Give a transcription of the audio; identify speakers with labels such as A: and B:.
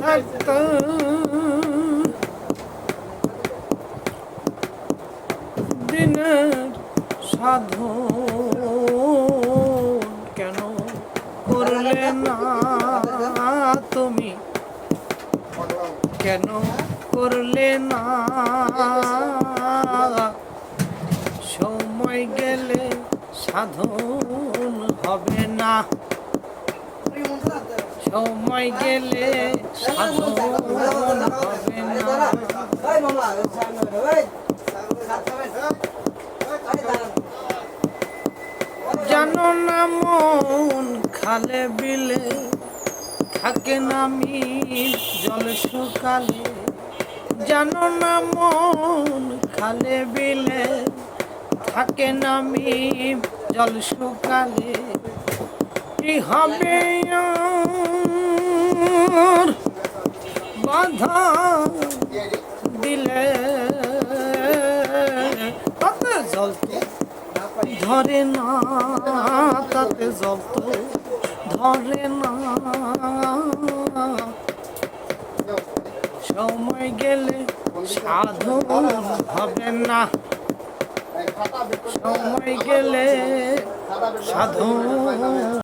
A: থাকতে দিনের সাধন কেন করলে না তুমি, কেন করলে না? সময় গেলে সাধন হবে না, সময় গেলে সাধন হবে না। জানো না মন খালে বিলে থাকে না মিল জল সকালে, জানো না মন খালে বিলে থাকে না মিল জল সকালে। কি হবে আর বাধা দিলে তাতে জল তো ধরে না, তাতে জল তো ধরে না। সময় গেলে সাধন হবে না, সময় গেলে সাধন